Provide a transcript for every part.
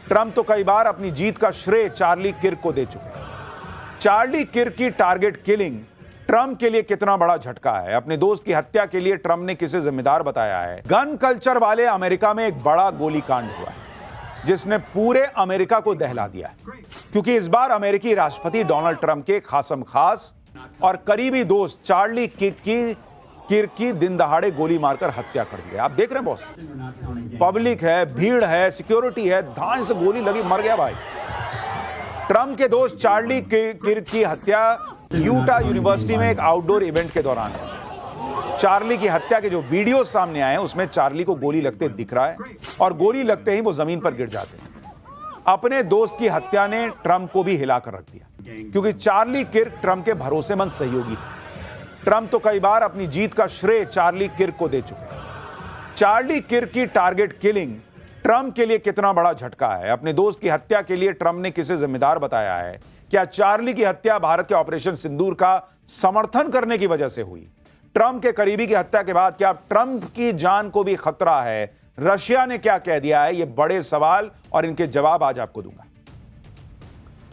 Trump तो कई बार अपनी जीत का श्रेय चार्ली किर्क को दे चुके हैं। चार्ली किर्क की टारगेट किलिंग ट्रंप के लिए कितना बड़ा झटका है। अपने दोस्त की हत्या के लिए ट्रंप ने किसे जिम्मेदार बताया है। गन कल्चर वाले अमेरिका में एक बड़ा गोलीकांड हुआ है जिसने पूरे अमेरिका को दहला दिया है, क्योंकि इस बार अमेरिकी राष्ट्रपति डोनाल्ड ट्रंप के खासम खास और करीबी दोस्त चार्ली किर्क की दिन दहाड़े गोली मारकर हत्या कर दी है। आप देख रहे हैं बॉस, पब्लिक है, भीड़ है, सिक्योरिटी है, धान से गोली लगी, मर गया भाई। ट्रंप के दोस्त चार्ली किर्क की हत्या यूटा यूनिवर्सिटी में एक आउटडोर इवेंट के दौरान। चार्ली की हत्या के जो वीडियो सामने आए हैं उसमें चार्ली को गोली लगते दिख रहा है और गोली लगते ही वो जमीन पर गिर जाते हैं। अपने दोस्त की हत्या ने ट्रंप को भी हिलाकर रख दिया, क्योंकि चार्ली किर्क ट्रंप के भरोसेमंद सहयोगी थे। ट्रंप तो कई बार अपनी जीत का श्रेय चार्ली किर्क को दे चुके हैं। चार्ली किर्क की टारगेट किलिंग ट्रंप के लिए कितना बड़ा झटका है। अपने दोस्त की हत्या के लिए ट्रंप ने किसे जिम्मेदार बताया है। क्या चार्ली की हत्या भारत के ऑपरेशन सिंदूर का समर्थन करने की वजह से हुई। ट्रंप के करीबी की हत्या के बाद क्या ट्रंप की जान को भी खतरा है। रशिया ने क्या कह दिया है, ये बड़े सवाल और इनके जवाब आज आपको दूंगा।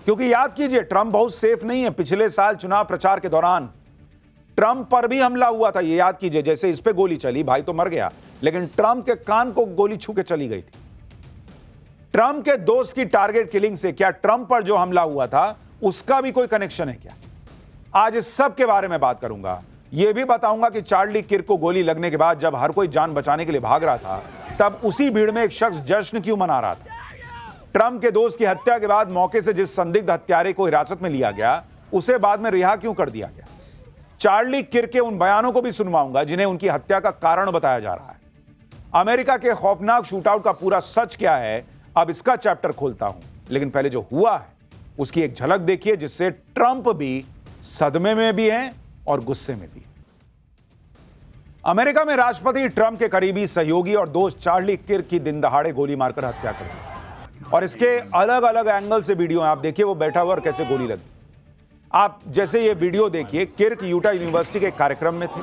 क्योंकि याद कीजिए, ट्रंप बहुत सेफ नहीं है। पिछले साल चुनाव प्रचार के दौरान ट्रंप पर भी हमला हुआ था, ये याद कीजिए। जैसे इस पे गोली चली, भाई तो मर गया, लेकिन ट्रंप के कान को गोली छू के चली गई थी। ट्रंप के दोस्त की टारगेट किलिंग से क्या ट्रंप पर जो हमला हुआ था उसका भी कोई कनेक्शन है क्या। आज इस सब के बारे में बात करूंगा। यह भी बताऊंगा कि चार्ली किर्क को गोली लगने के बाद जब हर कोई जान बचाने के लिए भाग रहा था, तब उसी भीड़ में एक शख्स जश्न क्यों मना रहा था। ट्रंप के दोस्त की हत्या के बाद मौके से जिस संदिग्ध हत्यारे को हिरासत में लिया गया, उसे बाद में रिहा क्यों कर दिया गया। चार्ली किर्क के उन बयानों को भी सुनवाऊंगा जिन्हें उनकी हत्या का कारण बताया जा रहा है। अमेरिका के खौफनाक शूटआउट का पूरा सच क्या है, अब इसका चैप्टर खोलता हूं। लेकिन पहले जो हुआ है उसकी एक झलक देखिए, जिससे ट्रंप भी सदमे में भी हैं और गुस्से में भी। अमेरिका में राष्ट्रपति ट्रंप के करीबी सहयोगी और दोस्त चार्ली किर्क की दिन दहाड़े गोली मारकर हत्या कर दी, और इसके अलग अलग एंगल से वीडियो हैं। आप देखिए वो बैठा हुआ और कैसे गोली लगी। आप जैसे ये वीडियो देखिए, किर्क यूटा यूनिवर्सिटी के कार्यक्रम में थे,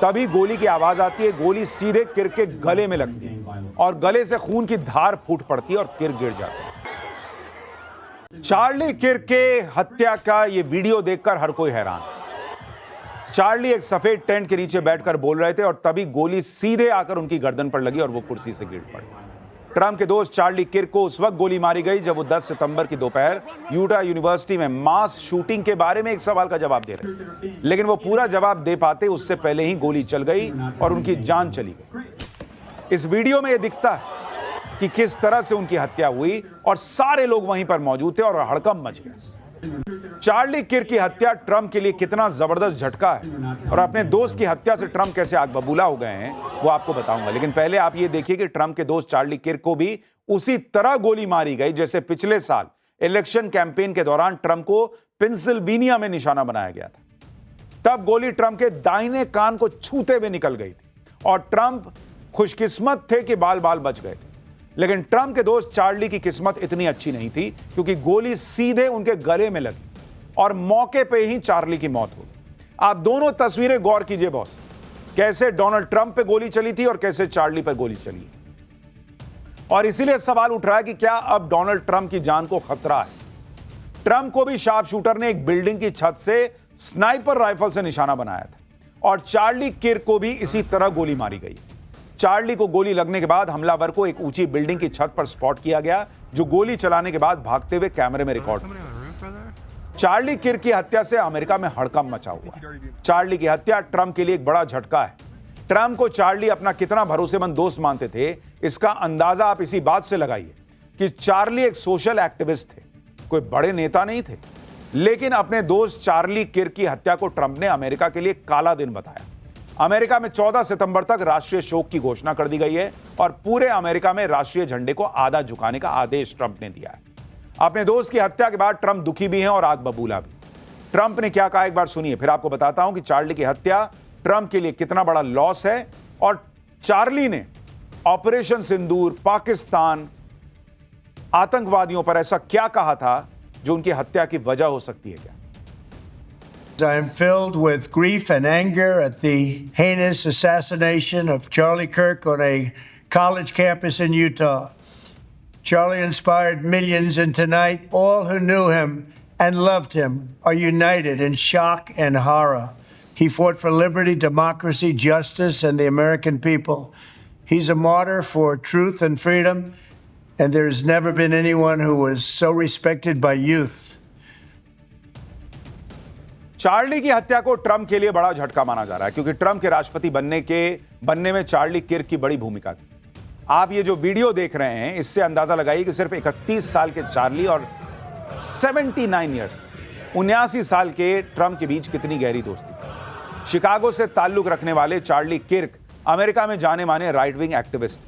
तभी गोली की आवाज आती है। गोली सीधे किर्क के गले में लगती है और गले से खून की धार फूट पड़ती है और किर्क गिर जाता है। चार्ली किर्क के हत्या का ये वीडियो देखकर हर कोई हैरान। चार्ली एक सफेद टेंट के नीचे बैठकर बोल रहे थे और तभी गोली सीधे आकर उनकी गर्दन पर लगी और वो कुर्सी से गिर पड़े। ट्रंप के दोस्त चार्ली किर्क को उस वक्त गोली मारी गई जब वो 10 सितंबर की दोपहर यूटा यूनिवर्सिटी में मास शूटिंग के बारे में एक सवाल का जवाब दे रहे थे, लेकिन वो पूरा जवाब दे पाते उससे पहले ही गोली चल गई और उनकी जान चली गई। इस वीडियो में यह दिखता है कि किस तरह से उनकी हत्या हुई और सारे लोग वहीं पर मौजूद थे और हड़कंप मच गया। चार्ली किर्क की हत्या ट्रंप के लिए कितना जबरदस्त झटका है और अपने दोस्त की हत्या से ट्रंप कैसे आग बबूला हो गए हैं वो आपको बताऊंगा। लेकिन पहले आप ये देखिए कि ट्रंप के दोस्त चार्ली किर्क को भी उसी तरह गोली मारी गई जैसे पिछले साल इलेक्शन कैंपेन के दौरान ट्रंप को पेंसिल्वेनिया में निशाना बनाया गया था। तब गोली ट्रंप के दाहिने कान को छूते हुए निकल गई थी और ट्रंप खुशकिस्मत थे कि बाल बाल बच गए थे। लेकिन ट्रंप के दोस्त चार्ली की किस्मत इतनी अच्छी नहीं थी, क्योंकि गोली सीधे उनके गले में लगी और मौके पे ही चार्ली की मौत हो गई। आप दोनों तस्वीरें गौर कीजिए बॉस, कैसे डोनाल्ड ट्रंप पे गोली चली थी और कैसे चार्ली पे गोली चली है। और इसीलिए सवाल उठ रहा है कि क्या अब डोनाल्ड ट्रंप की जान को खतरा है। ट्रंप को भी शार्प शूटर ने एक बिल्डिंग की छत से स्नाइपर राइफल से निशाना बनाया था और चार्ली किर्क को भी इसी तरह गोली मारी गई। चार्ली को गोली लगने के बाद हमलावर को एक ऊंची बिल्डिंग की छत पर स्पॉट किया गया, जो गोली चलाने के बाद भागते हुए कैमरे में रिकॉर्ड हुआ। चार्ली किर्क की हत्या से अमेरिका में हड़कंप मचा हुआ है। चार्ली की हत्या ट्रंप के लिए एक बड़ा झटका है। ट्रंप को चार्ली अपना कितना भरोसेमंद दोस्त मानते थे, इसका अंदाजा आप इसी बात से लगाइए कि चार्ली एक सोशल एक्टिविस्ट थे, कोई बड़े नेता नहीं थे। लेकिन अपने दोस्त चार्ली किर्क की हत्या को ट्रंप ने अमेरिका के लिए काला दिन बताया। अमेरिका में 14 सितंबर तक राष्ट्रीय शोक की घोषणा कर दी गई है और पूरे अमेरिका में राष्ट्रीय झंडे को आधा झुकाने का आदेश ट्रंप ने दिया है। अपने दोस्त की हत्या के बाद ट्रंप दुखी भी हैं और आग बबूला भी। ट्रंप ने क्या कहा, एक बार सुनिए, फिर आपको बताता हूं कि चार्ली की हत्या ट्रंप के लिए कितना बड़ा लॉस है और चार्ली ने ऑपरेशन सिंदूर, पाकिस्तान, आतंकवादियों पर ऐसा क्या कहा था जो उनकी हत्या की वजह हो सकती है क्या। I am filled with grief and anger at the heinous assassination of Charlie Kirk on a college campus in Utah. Charlie inspired millions, and tonight, all who knew him and loved him are united in shock and horror. He fought for liberty, democracy, justice, and the American people. He's a martyr for truth and freedom, and there's never been anyone who was so respected by youth. Charlie की हत्या को Trump के लिए बड़ा झटका माना जा रहा है, क्योंकि ट्रंप के राष्ट्रपति बनने में चार्ली किर्क की बड़ी भूमिका थी। आप ये जो वीडियो देख रहे हैं, इससे अंदाजा लगाइए कि सिर्फ 31 साल के चार्ली और 79 साल के ट्रंप के बीच कितनी गहरी दोस्ती थी। शिकागो से ताल्लुक रखने वाले चार्ली किर्क अमेरिका में जाने माने राइट विंग एक्टिविस्ट थे।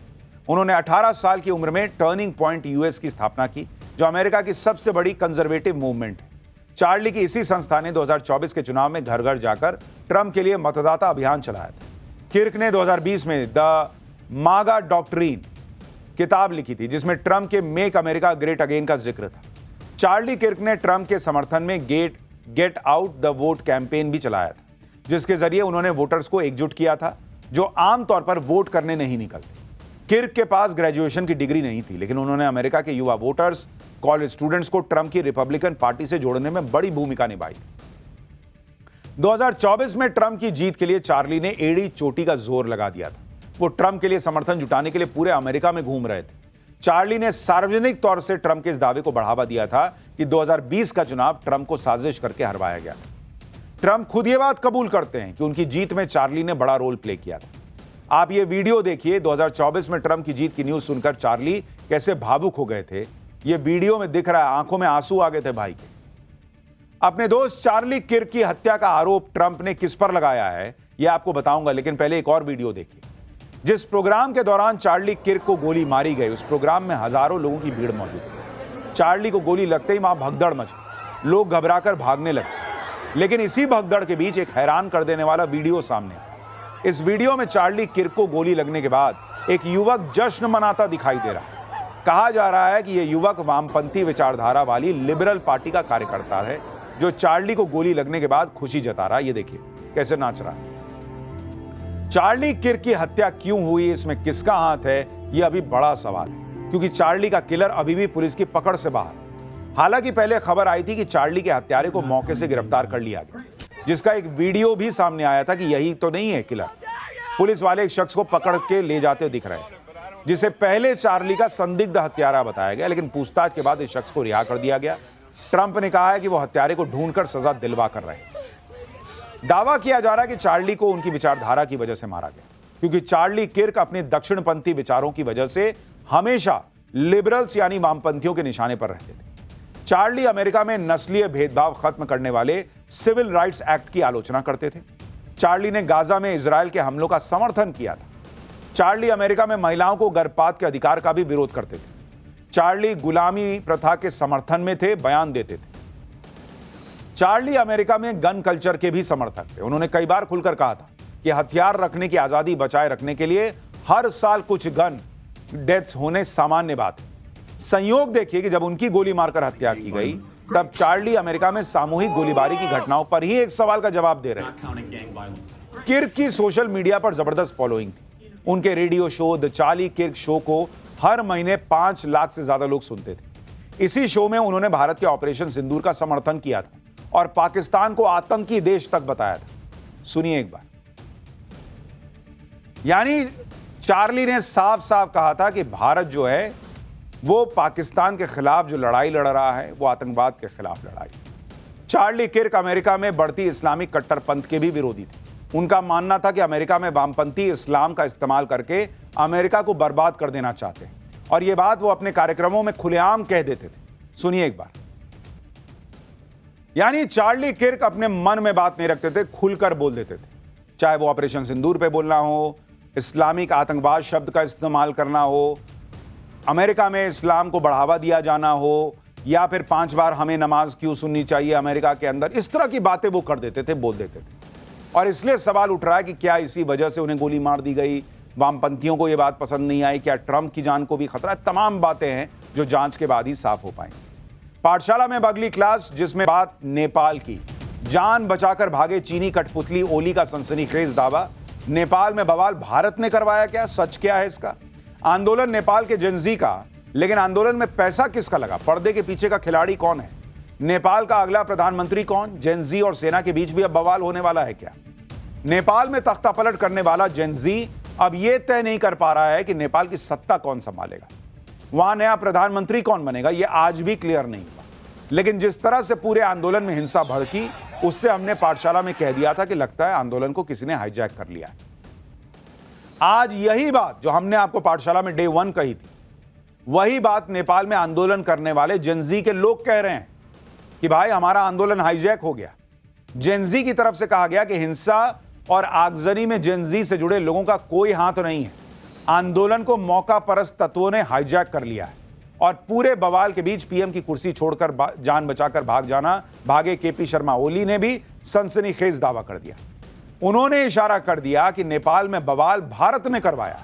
उन्होंने 18 साल की उम्र में टर्निंग पॉइंट यूएस की स्थापना की, जो अमेरिका की सबसे बड़ी कंजर्वेटिव मूवमेंट है। चार्ली की इसी संस्था ने 2024 के चुनाव में घर घर जाकर ट्रंप के लिए मतदाता अभियान चलाया था। किर्क ने 2020 में द मागा डॉक्ट्रिन किताब लिखी थी, जिसमें ट्रंप के मेक अमेरिका ग्रेट अगेन का जिक्र था। चार्ली किर्क ने ट्रंप के समर्थन में get out the vote campaign भी चलाया था, जिसके जरिए उन्होंने वोटर्स को एकजुट किया था, जो आमतौर पर वोट करने नहीं निकलते। किर्क के पास ग्रेजुएशन की डिग्री नहीं थी, लेकिन उन्होंने अमेरिका के युवा वोटर्स, कॉलेज स्टूडेंट्स को ट्रंप की रिपब्लिकन पार्टी से जोड़ने में बड़ी भूमिका निभाई। 2024 में ट्रंप की जीत के लिए चार्ली ने एड़ी चोटी का जोर लगा दिया था। वो ट्रंप के लिए समर्थन जुटाने के लिए पूरे अमेरिका में घूम रहे थे। चार्ली ने सार्वजनिक तौर से ट्रंप के इस दावे को बढ़ावा दिया था कि 2020 का चुनाव ट्रंप को साजिश करके हरवाया गया। ट्रंप खुद ये बात कबूल करते हैं कि उनकी जीत में चार्ली ने बड़ा रोल प्ले किया था। आप ये वीडियो देखिए। 2024 में ट्रंप की जीत की न्यूज सुनकर चार्ली कैसे भावुक हो गए थे, ये वीडियो में दिख रहा है। आंखों में आंसू आ गए थे भाई के। अपने दोस्त चार्ली किर्क की हत्या का आरोप ट्रंप ने किस पर लगाया है, यह आपको बताऊंगा, लेकिन पहले एक और वीडियो देखिए। जिस प्रोग्राम के दौरान चार्ली किर्क को गोली मारी गई, उस प्रोग्राम में हजारों लोगों की भीड़ मौजूद थी। चार्ली को गोली लगते ही वहां भगदड़ मच गई, लोग घबराकर भागने लगे। लेकिन इसी भगदड़ के बीच एक हैरान कर देने वाला वीडियो सामने आया। इस वीडियो में चार्ली किर्क को गोली लगने के बाद एक युवक जश्न मनाता दिखाई दे रहा है। कहा जा रहा है कि यह युवक वामपंथी विचारधारा वाली लिबरल पार्टी का कार्यकर्ता है, जो चार्ली को गोली लगने के बाद खुशी जता रहा है। ये देखिए कैसे नाच रहा है। चार्ली किर्क की हत्या क्यों हुई, इसमें किसका हाथ है, यह अभी बड़ा सवाल है, क्योंकि चार्ली का किलर अभी भी पुलिस की पकड़ से बाहर है। हालांकि पहले खबर आई थी कि चार्ली के हत्यारे को मौके से गिरफ्तार कर लिया गया, जिसका एक वीडियो भी सामने आया था कि यही तो नहीं है किलर। पुलिस वाले एक शख्स को पकड़ के ले जाते दिख रहे हैं, जिसे पहले चार्ली का संदिग्ध हत्यारा बताया गया, लेकिन पूछताछ के बाद इस शख्स को रिहा कर दिया गया। ट्रंप ने कहा है कि वो हत्यारे को ढूंढकर सजा दिलवा कर रहे हैं। दावा किया जा रहा है कि चार्ली को उनकी विचारधारा की वजह से मारा गया, क्योंकि चार्ली किर्क अपने दक्षिणपंथी विचारों की वजह से हमेशा लिबरल्स यानी वामपंथियों के निशाने पर रहते थे। चार्ली अमेरिका में नस्लीय भेदभाव खत्म करने वाले सिविल राइट्स एक्ट की आलोचना करते थे। चार्ली ने गाजा में इजरायल के हमलों का समर्थन किया था। चार्ली अमेरिका में महिलाओं को गर्भपात के अधिकार का भी विरोध करते थे। चार्ली गुलामी प्रथा के समर्थन में थे, बयान देते थे। चार्ली अमेरिका में गन कल्चर के भी समर्थक थे। उन्होंने कई बार खुलकर कहा था कि हथियार रखने की आजादी बचाए रखने के लिए हर साल कुछ गन डेथ्स होने सामान्य बात है। संयोग देखिए कि जब उनकी गोली मारकर हत्या की गई, तब चार्ली अमेरिका में सामूहिक गोलीबारी की घटनाओं पर ही एक सवाल का जवाब दे रहे हैं। किर्क की सोशल मीडिया पर जबरदस्त फॉलोइंग थी। उनके radio show the Charlie Kirk show को हर महीने 5 लाख से ज्यादा लोग सुनते थे। इसी शो में उन्होंने भारत के ऑपरेशन सिंदूर का समर्थन किया था और पाकिस्तान को आतंकी देश तक बताया था। सुनिए एक बार। यानी चार्ली ने साफ साफ कहा था कि भारत जो है वो पाकिस्तान के खिलाफ जो लड़ाई लड़ रहा है, वो आतंकवाद के खिलाफ लड़ाई। चार्ली किर्क अमेरिका में बढ़ती इस्लामिक कट्टरपंथ के भी विरोधी थे। उनका मानना था कि अमेरिका में वामपंथी इस्लाम का इस्तेमाल करके अमेरिका को बर्बाद कर देना चाहते हैं, और यह बात वो अपने कार्यक्रमों में खुलेआम कह देते थे। सुनिए एक बार। यानी चार्ली किर्क अपने मन में बात नहीं रखते थे, खुलकर बोल देते थे। चाहे वो ऑपरेशन सिंदूर पे बोलना हो, इस्लामिक आतंकवाद शब्द का इस्तेमाल करना हो, अमेरिका में इस्लाम को बढ़ावा दिया जाना हो, या फिर 5 बार हमें नमाज क्यों सुननी चाहिए अमेरिका के अंदर, इस तरह की बातें वो कर देते थे, बोल देते थे। और इसलिए सवाल उठ रहा है कि क्या इसी वजह से उन्हें गोली मार दी गई, वामपंथियों को यह बात पसंद नहीं आई, क्या ट्रंप की जान को भी खतरा है? तमाम बातें हैं जो जांच के बाद ही साफ हो पाएंगी। पाठशाला में अगली क्लास, जिसमें बात नेपाल की। जान बचाकर भागे चीनी कठपुतली ओली का सनसनीखेज दावा। नेपाल में बवाल भारत ने करवाया क्या? सच क्या है इसका? आंदोलन नेपाल के जेनजी का लेकिन आंदोलन में पैसा किसका लगा? पर्दे के पीछे का खिलाड़ी कौन है? नेपाल का अगला प्रधानमंत्री कौन? जेन-जी और सेना के बीच भी अब बवाल होने वाला है क्या? नेपाल में तख्ता पलट करने वाला जेन-जी अब यह तय नहीं कर पा रहा है कि नेपाल की सत्ता कौन संभालेगा, वहां नया प्रधानमंत्री कौन बनेगा, यह आज भी क्लियर नहीं हुआ। लेकिन जिस तरह से पूरे आंदोलन में हिंसा भड़की, उससे हमने पाठशाला में कह दिया था कि लगता है आंदोलन को किसी ने हाईजैक कर लिया है। आज यही बात जो हमने आपको पाठशाला में डे 1 कही थी, वही बात नेपाल में आंदोलन करने वाले जेन-जी के लोग कह रहे हैं कि भाई हमारा आंदोलन हाईजैक हो गया। जेन-जी की तरफ से कहा गया कि हिंसा और आगजनी में जेन-जी से जुड़े लोगों का कोई हाथ नहीं है, आंदोलन को मौका परस्त तत्वों ने हाईजैक कर लिया है। और पूरे बवाल के बीच पीएम की कुर्सी छोड़कर जान बचाकर भागे केपी शर्मा ओली ने भी सनसनीखेज दावा कर दिया। उन्होंने इशारा कर दिया कि नेपाल में बवाल भारत ने करवाया।